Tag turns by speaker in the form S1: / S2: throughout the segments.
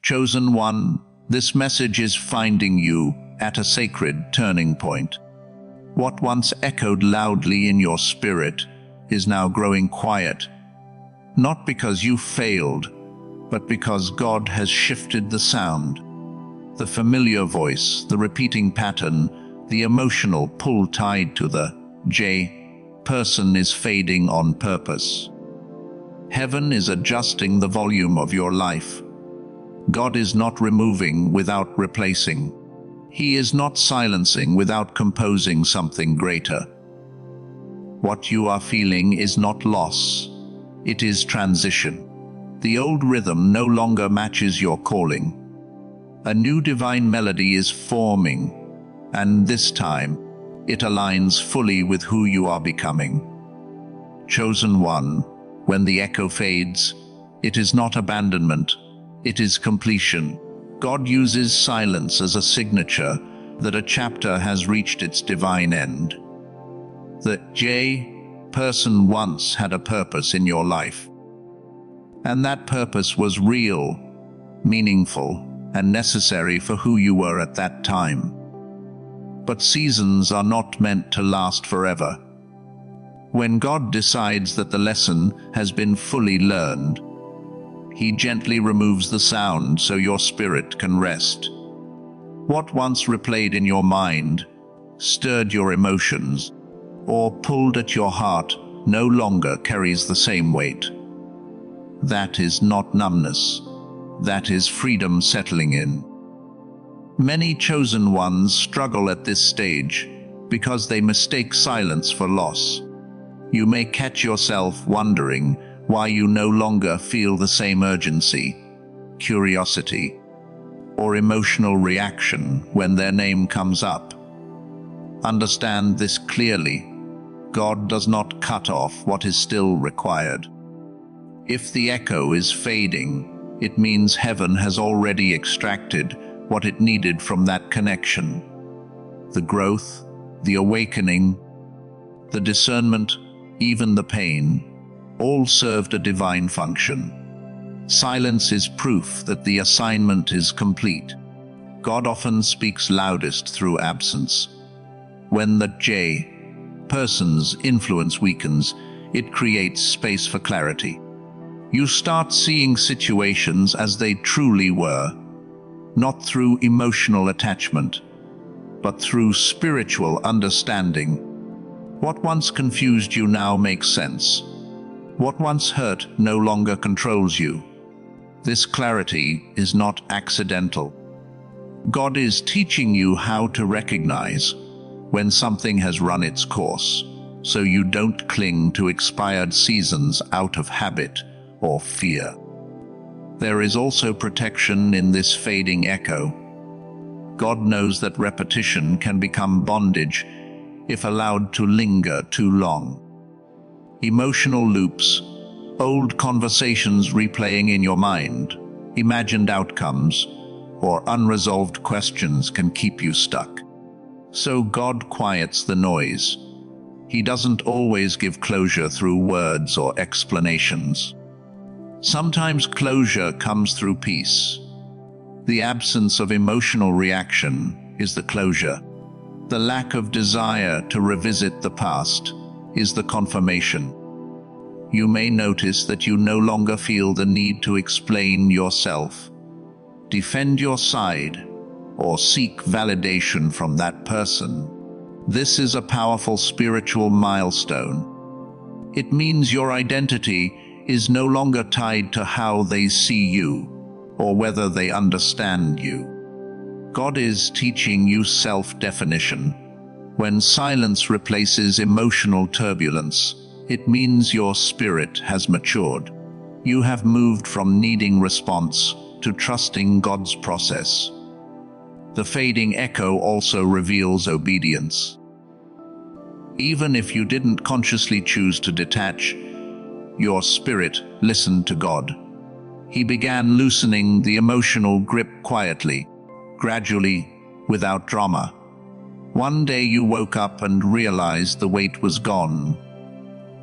S1: Chosen one, this message is finding you at a sacred turning point. What once echoed loudly in your spirit is now growing quiet, not because you failed, but because God has shifted the sound. The familiar voice, the repeating pattern, the emotional pull tied to the J person is fading on purpose. Heaven is adjusting the volume of your life. God is not removing without replacing. He is not silencing without composing something greater. What you are feeling is not loss. It is transition. The old rhythm no longer matches your calling. A new divine melody is forming, and this time, it aligns fully with who you are becoming. Chosen one, when the echo fades, it is not abandonment, it is completion. God uses silence as a signature that a chapter has reached its divine end. The J person once had a purpose in your life. And that purpose was real, meaningful, and necessary for who you were at that time. But seasons are not meant to last forever. When God decides that the lesson has been fully learned, He gently removes the sound so your spirit can rest. What once replayed in your mind, stirred your emotions, or pulled at your heart no longer carries the same weight. That is not numbness. That is freedom settling in. Many chosen ones struggle at this stage because they mistake silence for loss. You may catch yourself wondering why you no longer feel the same urgency, curiosity, or emotional reaction when their name comes up. Understand this clearly. God does not cut off what is still required. If the echo is fading, it means heaven has already extracted what it needed from that connection. The growth, the awakening, the discernment, even the pain, all served a divine function. Silence is proof that the assignment is complete. God often speaks loudest through absence. When the J person's influence weakens, it creates space for clarity. You start seeing situations as they truly were, not through emotional attachment, but through spiritual understanding. What once confused you now makes sense. What once hurt no longer controls you. This clarity is not accidental. God is teaching you how to recognize when something has run its course, so you don't cling to expired seasons out of habit or fear. There is also protection in this fading echo. God knows that repetition can become bondage if allowed to linger too long. Emotional loops, old conversations replaying in your mind, imagined outcomes, or unresolved questions can keep you stuck. So God quiets the noise. He doesn't always give closure through words or explanations. Sometimes closure comes through peace. The absence of emotional reaction is the closure. The lack of desire to revisit the past is the confirmation. You may notice that you no longer feel the need to explain yourself, defend your side, or seek validation from that person. This is a powerful spiritual milestone. It means your identity is no longer tied to how they see you or whether they understand you. God is teaching you self-definition. When silence replaces emotional turbulence, it means your spirit has matured. You have moved from needing response to trusting God's process. The fading echo also reveals obedience. Even if you didn't consciously choose to detach, your spirit listened to God. He began loosening the emotional grip quietly, gradually, without drama. One day you woke up and realized the weight was gone.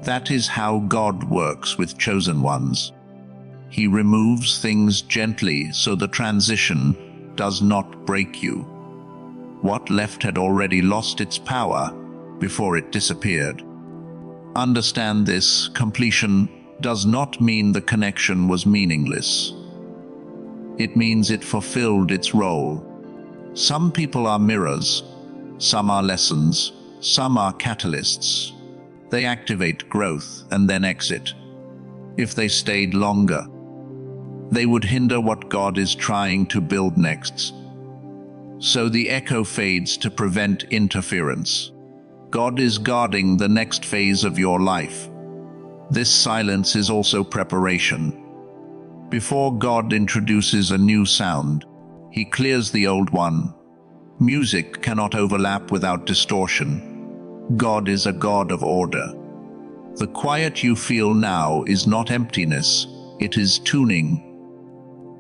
S1: That is how God works with chosen ones. He removes things gently so the transition does not break you. What left had already lost its power before it disappeared. Understand this: completion does not mean the connection was meaningless. It means it fulfilled its role. Some people are mirrors, some are lessons, some are catalysts. They activate growth and then exit. If they stayed longer, they would hinder what God is trying to build next. So the echo fades to prevent interference. God is guarding the next phase of your life. This silence is also preparation. Before God introduces a new sound, He clears the old one. Music cannot overlap without distortion. God is a God of order. The quiet you feel now is not emptiness, it is tuning.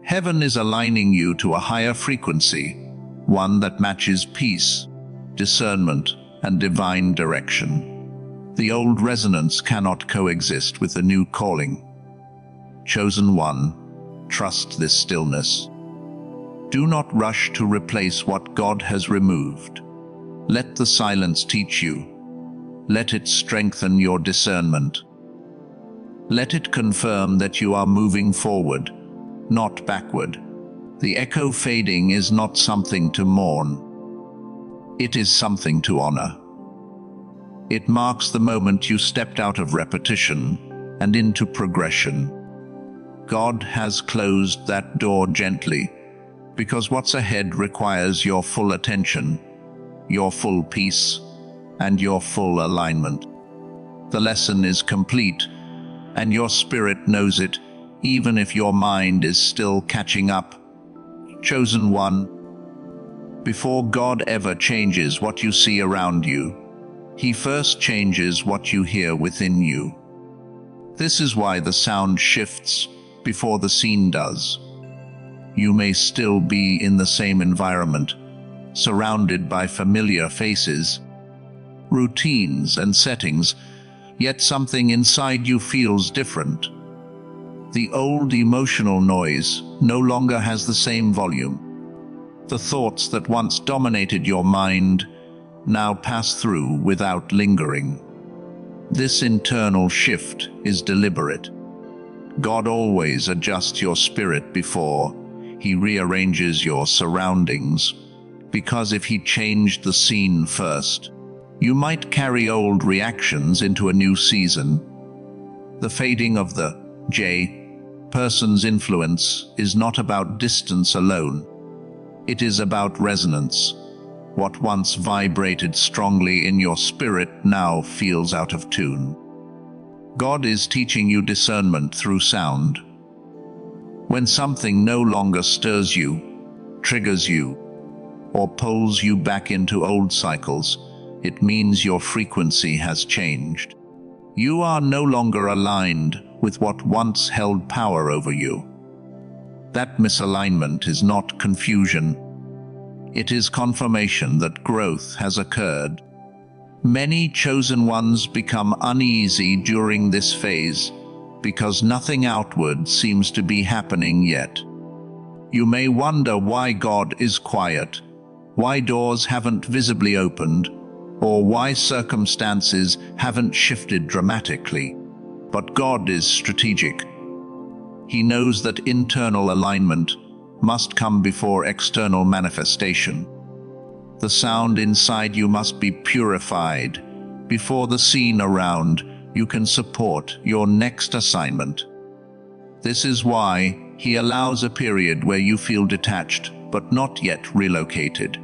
S1: Heaven is aligning you to a higher frequency, one that matches peace, discernment, and divine direction. The old resonance cannot coexist with the new calling. Chosen one, trust this stillness. Do not rush to replace what God has removed. Let the silence teach you. Let it strengthen your discernment. Let it confirm that you are moving forward, not backward. The echo fading is not something to mourn. It is something to honor. It marks the moment you stepped out of repetition and into progression. God has closed that door gently, because what's ahead requires your full attention, your full peace, and your full alignment. The lesson is complete, and your spirit knows it, even if your mind is still catching up. Chosen one, before God ever changes what you see around you, He first changes what you hear within you. This is why the sound shifts before the scene does. You may still be in the same environment, surrounded by familiar faces, routines and settings, yet something inside you feels different. The old emotional noise no longer has the same volume. The thoughts that once dominated your mind now pass through without lingering. This internal shift is deliberate. God always adjusts your spirit before He rearranges your surroundings, because if He changed the scene first, you might carry old reactions into a new season. The fading of the person's influence is not about distance alone. It is about resonance. What once vibrated strongly in your spirit now feels out of tune. God is teaching you discernment through sound. When something no longer stirs you, triggers you, or pulls you back into old cycles, it means your frequency has changed. You are no longer aligned with what once held power over you. That misalignment is not confusion. It is confirmation that growth has occurred. Many chosen ones become uneasy during this phase because nothing outward seems to be happening yet. You may wonder why God is quiet, why doors haven't visibly opened, or why circumstances haven't shifted dramatically. But God is strategic. He knows that internal alignment must come before external manifestation. The sound inside you must be purified before the scene around you can support your next assignment. This is why He allows a period where you feel detached but not yet relocated.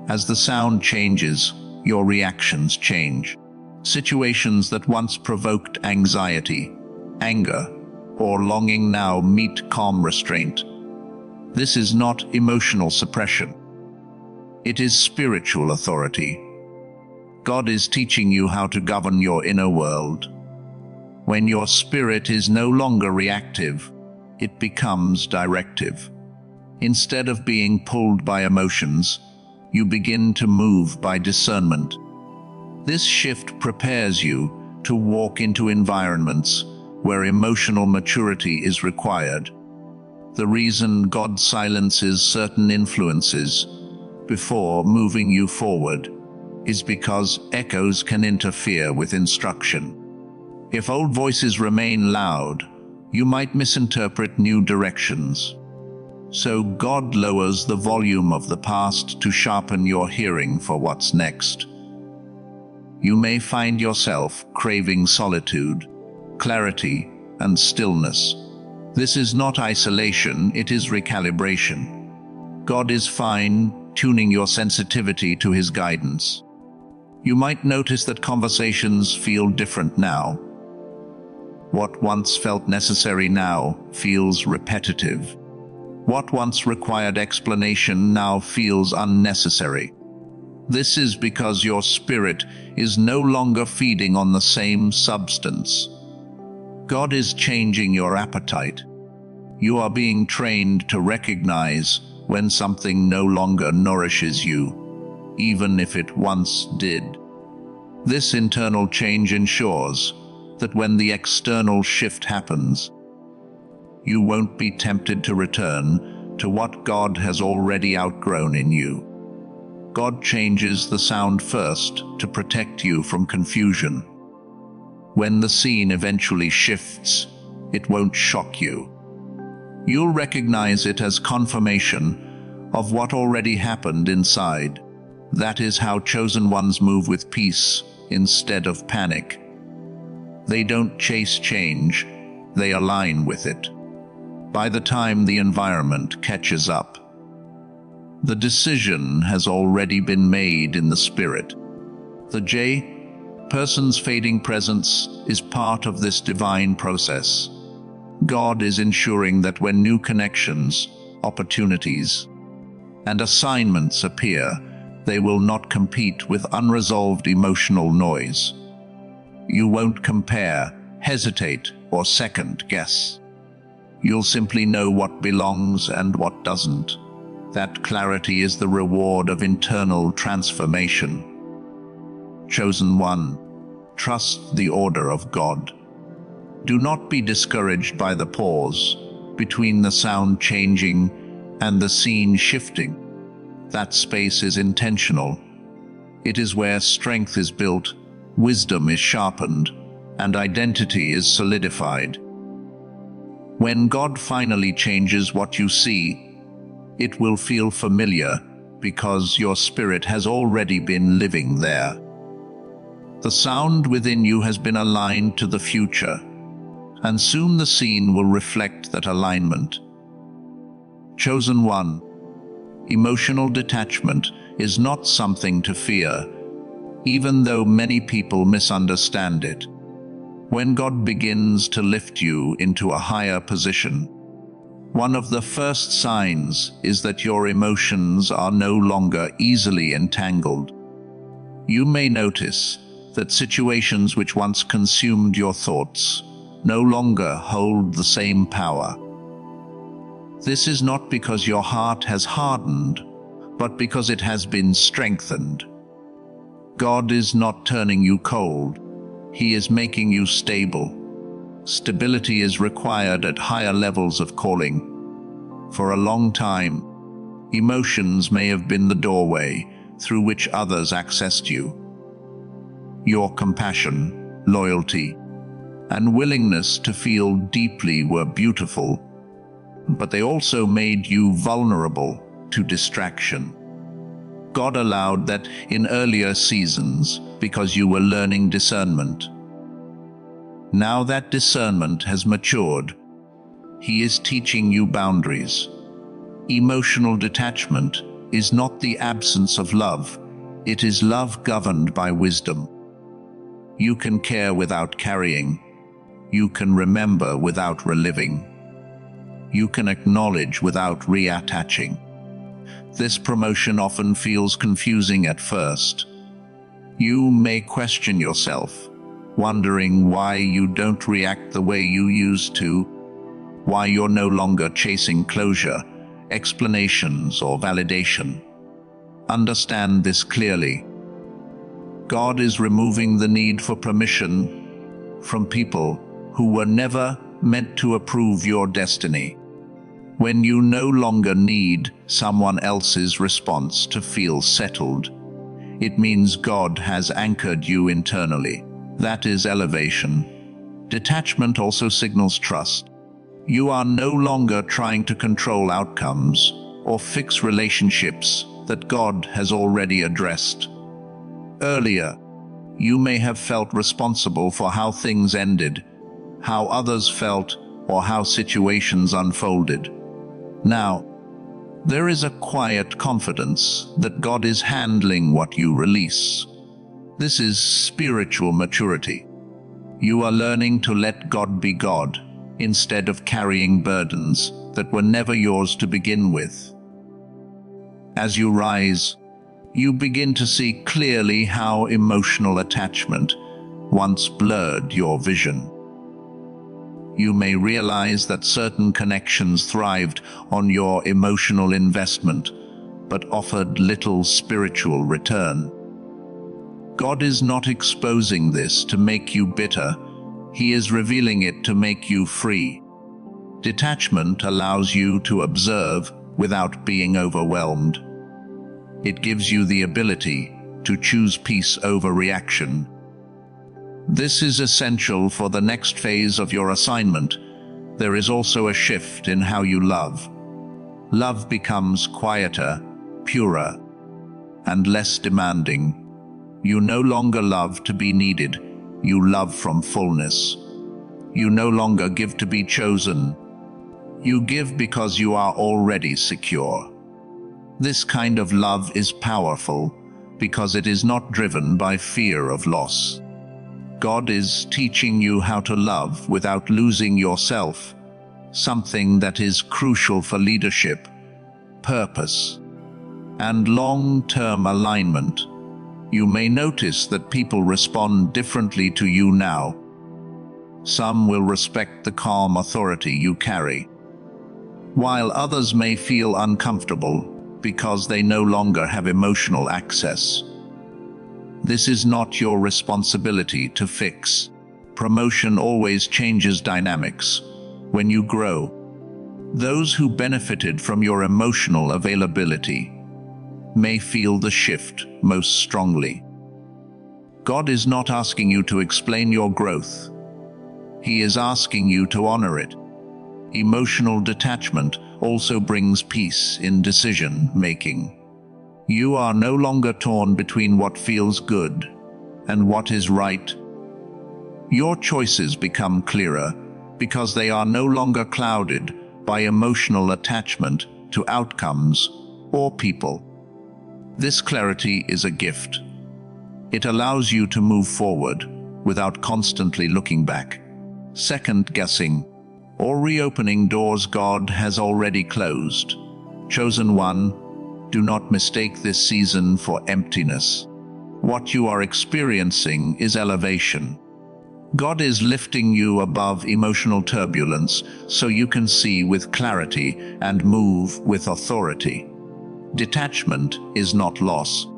S1: As the sound changes, your reactions change. Situations that once provoked anxiety, anger, or longing now meet calm restraint. This is not emotional suppression. It is spiritual authority. God is teaching you how to govern your inner world. When your spirit is no longer reactive, it becomes directive. Instead of being pulled by emotions, you begin to move by discernment. This shift prepares you to walk into environments where emotional maturity is required. The reason God silences certain influences before moving you forward is because echoes can interfere with instruction. If old voices remain loud, you might misinterpret new directions. So God lowers the volume of the past to sharpen your hearing for what's next. You may find yourself craving solitude, clarity, and stillness. This is not isolation, it is recalibration. God is fine-tuning your sensitivity to His guidance. You might notice that conversations feel different now. What once felt necessary now feels repetitive. What once required explanation now feels unnecessary. This is because your spirit is no longer feeding on the same substance. God is changing your appetite. You are being trained to recognize when something no longer nourishes you, even if it once did. This internal change ensures that when the external shift happens, you won't be tempted to return to what God has already outgrown in you. God changes the sound first to protect you from confusion. When the scene eventually shifts, it won't shock you. You'll recognize it as confirmation of what already happened inside. That is how chosen ones move with peace instead of panic. They don't chase change, they align with it. By the time the environment catches up, the decision has already been made in the spirit. The J, person's fading presence, is part of this divine process. God is ensuring that when new connections, opportunities, and assignments appear, they will not compete with unresolved emotional noise. You won't compare, hesitate, or second guess. You'll simply know what belongs and what doesn't. That clarity is the reward of internal transformation. Chosen one, trust the order of God. Do not be discouraged by the pause between the sound changing and the scene shifting. That space is intentional. It is where strength is built, wisdom is sharpened, and identity is solidified. When God finally changes what you see, it will feel familiar because your spirit has already been living there. The sound within you has been aligned to the future, and soon the scene will reflect that alignment. Chosen one, emotional detachment is not something to fear, even though many people misunderstand it. When God begins to lift you into a higher position, one of the first signs is that your emotions are no longer easily entangled. You may notice that situations which once consumed your thoughts no longer hold the same power. This is not because your heart has hardened, but because it has been strengthened. God is not turning you cold. He is making you stable. Stability is required at higher levels of calling. For a long time, emotions may have been the doorway through which others accessed you. Your compassion, loyalty, and willingness to feel deeply were beautiful, but they also made you vulnerable to distraction. God allowed that in earlier seasons because you were learning discernment. Now that discernment has matured, He is teaching you boundaries. Emotional detachment is not the absence of love, it is love governed by wisdom. You can care without carrying. You can remember without reliving. You can acknowledge without reattaching. This promotion often feels confusing at first. You may question yourself, wondering why you don't react the way you used to, why you're no longer chasing closure, explanations, or validation. Understand this clearly. God is removing the need for permission from people who were never meant to approve your destiny. When you no longer need someone else's response to feel settled, it means God has anchored you internally. That is elevation. Detachment also signals trust. You are no longer trying to control outcomes or fix relationships that God has already addressed. Earlier, you may have felt responsible for how things ended, how others felt, or how situations unfolded. Now, there is a quiet confidence that God is handling what you release. This is spiritual maturity. You are learning to let God be God, instead of carrying burdens that were never yours to begin with. As you rise, you begin to see clearly how emotional attachment once blurred your vision. You may realize that certain connections thrived on your emotional investment, but offered little spiritual return. God is not exposing this to make you bitter. He is revealing it to make you free. Detachment allows you to observe without being overwhelmed. It gives you the ability to choose peace over reaction. This is essential for the next phase of your assignment. There is also a shift in how you love. Love becomes quieter, purer, and less demanding. You no longer love to be needed. You love from fullness. You no longer give to be chosen. You give because you are already secure. This kind of love is powerful because it is not driven by fear of loss. God is teaching you how to love without losing yourself, something that is crucial for leadership, purpose, and long-term alignment. You may notice that people respond differently to you now. Some will respect the calm authority you carry, while others may feel uncomfortable because they no longer have emotional access. This is not your responsibility to fix. Promotion always changes dynamics. When you grow, those who benefited from your emotional availability may feel the shift most strongly. God is not asking you to explain your growth. He is asking you to honor it. Emotional detachment also brings peace in decision-making. You are no longer torn between what feels good and what is right. Your choices become clearer because they are no longer clouded by emotional attachment to outcomes or people. This clarity is a gift. It allows you to move forward without constantly looking back, second-guessing, or reopening doors God has already closed. Chosen one, do not mistake this season for emptiness. What you are experiencing is elevation. God is lifting you above emotional turbulence so you can see with clarity and move with authority. Detachment is not loss.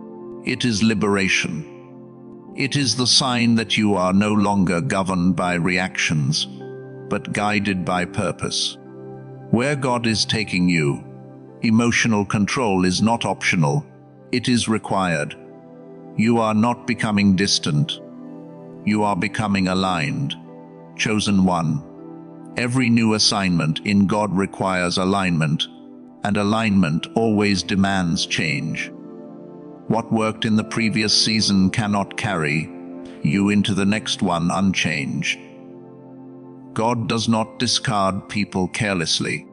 S1: It is liberation. It is the sign that you are no longer governed by reactions, but guided by purpose. Where God is taking you, emotional control is not optional, it is required. You are not becoming distant. You are becoming aligned. Chosen one. Every new assignment in God requires alignment, and alignment always demands change. What worked in the previous season cannot carry you into the next one unchanged. God does not discard people carelessly,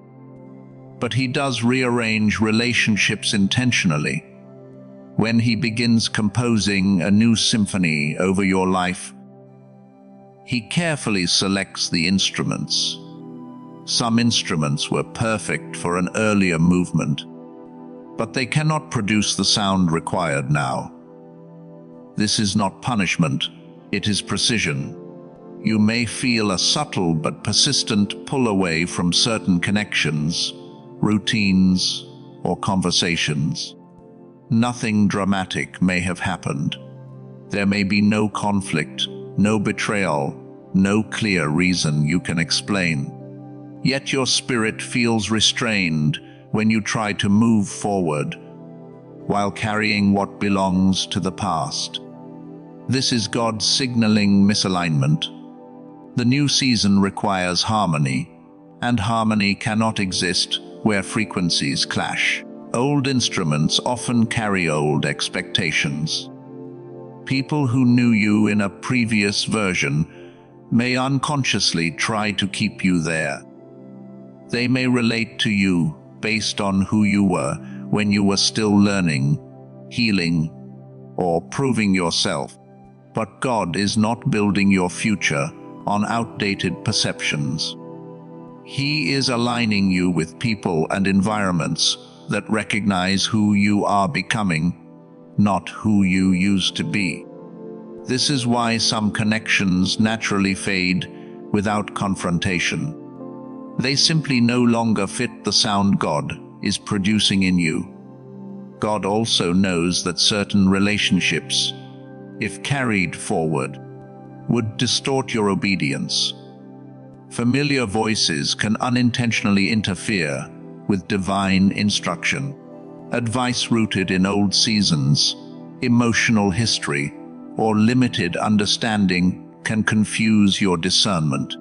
S1: but He does rearrange relationships intentionally. When He begins composing a new symphony over your life, He carefully selects the instruments. Some instruments were perfect for an earlier movement, but they cannot produce the sound required now. This is not punishment, it is precision. You may feel a subtle but persistent pull away from certain connections, routines, or conversations. Nothing dramatic may have happened. There may be no conflict, no betrayal, no clear reason you can explain. Yet your spirit feels restrained when you try to move forward, while carrying what belongs to the past. This is God signaling misalignment. The new season requires harmony, and harmony cannot exist where frequencies clash. Old instruments often carry old expectations. People who knew you in a previous version may unconsciously try to keep you there. They may relate to you based on who you were when you were still learning, healing, or proving yourself. But God is not building your future on outdated perceptions. He is aligning you with people and environments that recognize who you are becoming, not who you used to be. This is why some connections naturally fade without confrontation. They simply no longer fit the sound God is producing in you. God also knows that certain relationships, if carried forward, would distort your obedience. Familiar voices can unintentionally interfere with divine instruction. Advice rooted in old seasons, emotional history, or limited understanding can confuse your discernment.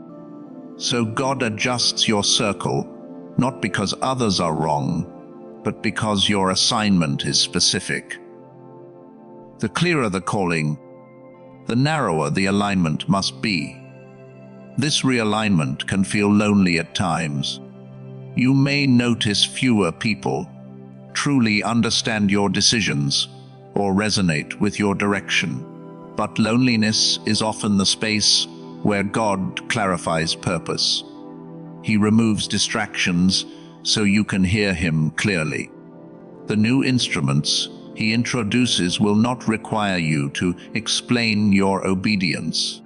S1: So God adjusts your circle, not because others are wrong, but because your assignment is specific. The clearer the calling, the narrower the alignment must be. This realignment can feel lonely at times. You may notice fewer people truly understand your decisions or resonate with your direction. But loneliness is often the space where God clarifies purpose. He removes distractions so you can hear Him clearly. The new instruments He introduces will not require you to explain your obedience.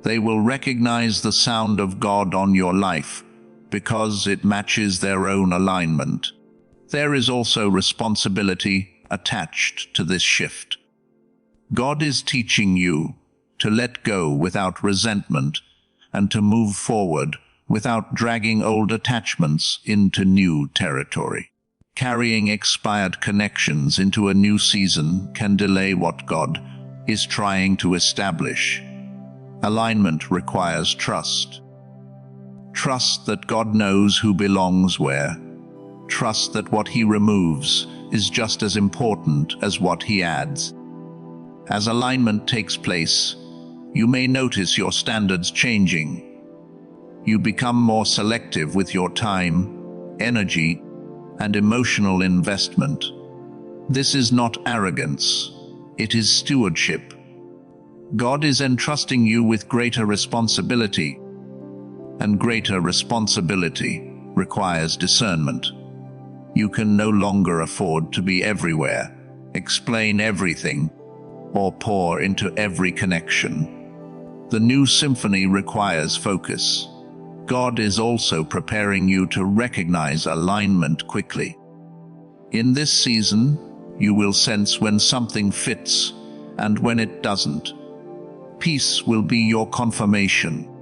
S1: They will recognize the sound of God on your life because it matches their own alignment. There is also responsibility attached to this shift. God is teaching you to let go without resentment and to move forward without dragging old attachments into new territory. Carrying expired connections into a new season can delay what God is trying to establish. Alignment requires trust. Trust that God knows who belongs where. Trust that what He removes is just as important as what He adds. As alignment takes place, you may notice your standards changing. You become more selective with your time, energy, and emotional investment. This is not arrogance, it is stewardship. God is entrusting you with greater responsibility, and greater responsibility requires discernment. You can no longer afford to be everywhere, explain everything, or pour into every connection. The new symphony requires focus. God is also preparing you to recognize alignment quickly. In this season, you will sense when something fits and when it doesn't. Peace will be your confirmation.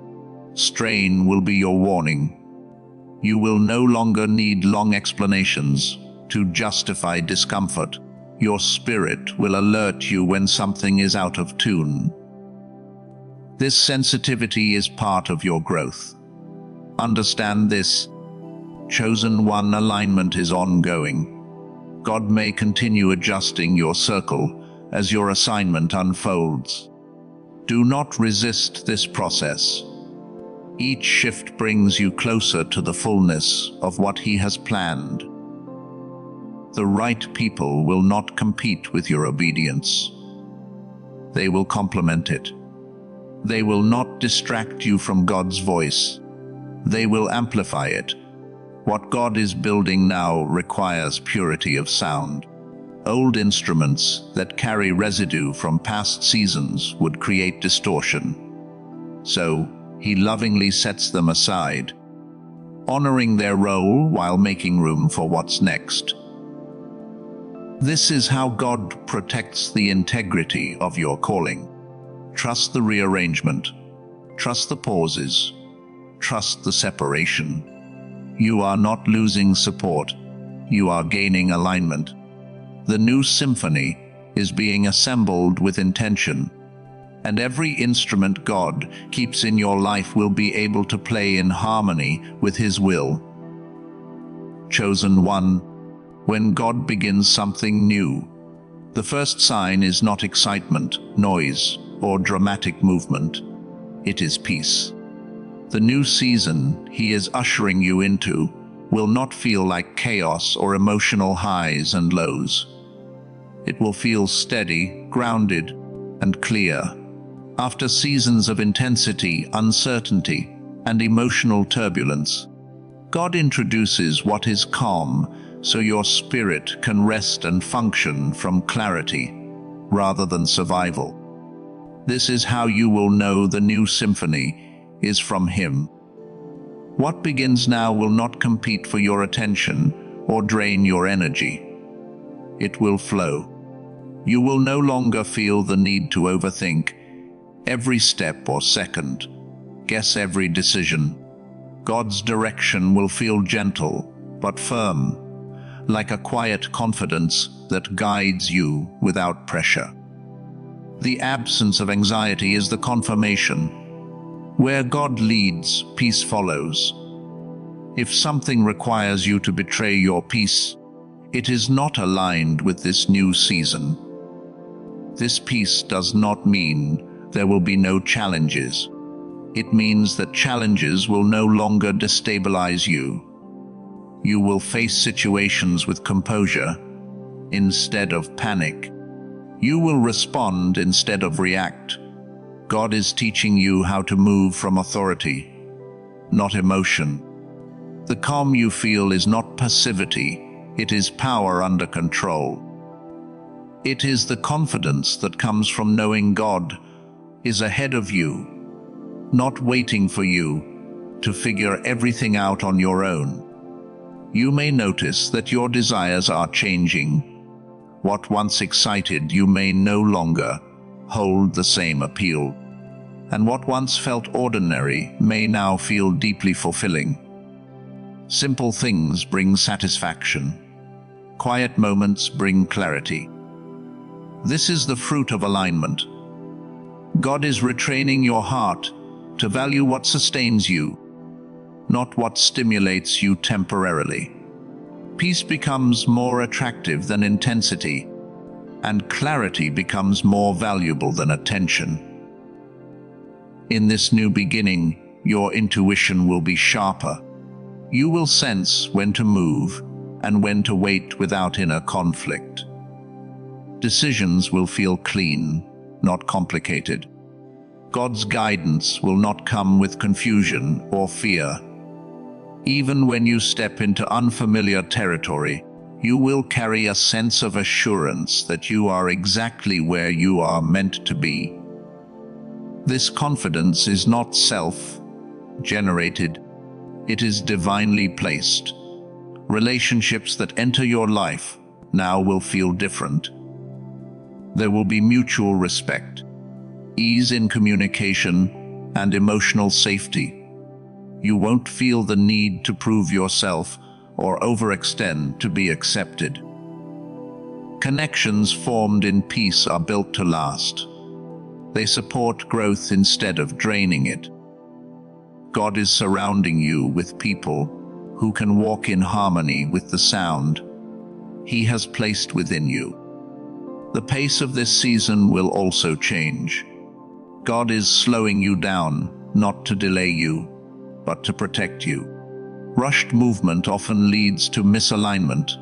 S1: Strain will be your warning. You will no longer need long explanations to justify discomfort. Your spirit will alert you when something is out of tune. This sensitivity is part of your growth. Understand this. Chosen one alignment is ongoing. God may continue adjusting your circle as your assignment unfolds. Do not resist this process. Each shift brings you closer to the fullness of what He has planned. The right people will not compete with your obedience. They will complement it. They will not distract you from God's voice. They will amplify it. What God is building now requires purity of sound. Old instruments that carry residue from past seasons would create distortion. So, He lovingly sets them aside, honoring their role while making room for what's next. This is how God protects the integrity of your calling. Trust the rearrangement. Trust the pauses. Trust the separation. You are not losing support. You are gaining alignment. The new symphony is being assembled with intention, and every instrument God keeps in your life will be able to play in harmony with His will. Chosen one, when God begins something new, the first sign is not excitement, noise, or dramatic movement. It is peace. The new season He is ushering you into will not feel like chaos or emotional highs and lows. It will feel steady, grounded, and clear. After seasons of intensity, uncertainty, and emotional turbulence, God introduces what is calm so your spirit can rest and function from clarity rather than survival. This is how you will know the new symphony is from Him. What begins now will not compete for your attention or drain your energy. It will flow. You will no longer feel the need to overthink every step or second, guess every decision. God's direction will feel gentle but firm, like a quiet confidence that guides you without pressure. The absence of anxiety is the confirmation. Where God leads, peace follows. If something requires you to betray your peace, it is not aligned with this new season. This peace does not mean there will be no challenges. It means that challenges will no longer destabilize you. You will face situations with composure instead of panic. You will respond instead of react. God is teaching you how to move from authority, not emotion. The calm you feel is not passivity, it is power under control. It is the confidence that comes from knowing God is ahead of you, not waiting for you to figure everything out on your own. You may notice that your desires are changing. What once excited you may no longer hold the same appeal, and what once felt ordinary may now feel deeply fulfilling. Simple things bring satisfaction. Quiet moments bring clarity. This is the fruit of alignment. God is retraining your heart to value what sustains you, not what stimulates you temporarily. Peace becomes more attractive than intensity, and clarity becomes more valuable than attention. In this new beginning, your intuition will be sharper. You will sense when to move and when to wait without inner conflict. Decisions will feel clean, not complicated. God's guidance will not come with confusion or fear. Even when you step into unfamiliar territory, you will carry a sense of assurance that you are exactly where you are meant to be. This confidence is not self-generated, it is divinely placed. Relationships that enter your life now will feel different. There will be mutual respect, ease in communication, and emotional safety. You won't feel the need to prove yourself or overextend to be accepted. Connections formed in peace are built to last. They support growth instead of draining it. God is surrounding you with people who can walk in harmony with the sound He has placed within you. The pace of this season will also change. God is slowing you down, not to delay you, but to protect you. Rushed movement often leads to misalignment.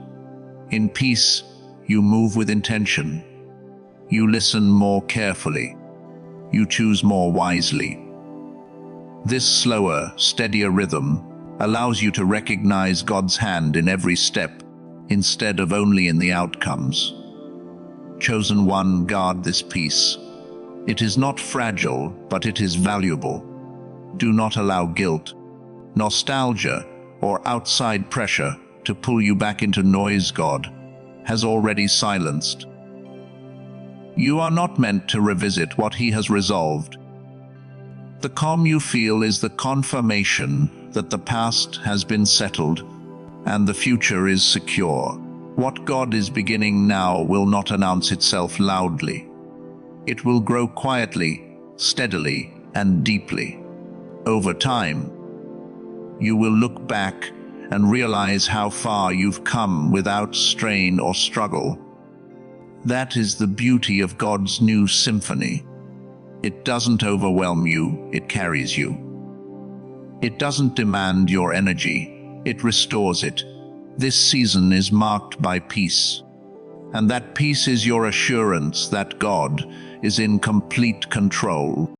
S1: In peace, you move with intention. You listen more carefully. You choose more wisely. This slower, steadier rhythm allows you to recognize God's hand in every step, instead of only in the outcomes. Chosen one, guard this peace. It is not fragile, but it is valuable. Do not allow guilt, nostalgia, or outside pressure to pull you back into noise God has already silenced. You are not meant to revisit what He has resolved. The calm you feel is the confirmation that the past has been settled and the future is secure. What God is beginning now will not announce itself loudly. It will grow quietly, steadily, and deeply. Over time, you will look back and realize how far you've come without strain or struggle. That is the beauty of God's new symphony. It doesn't overwhelm you, it carries you. It doesn't demand your energy, it restores it. This season is marked by peace. And that peace is your assurance that God is in complete control.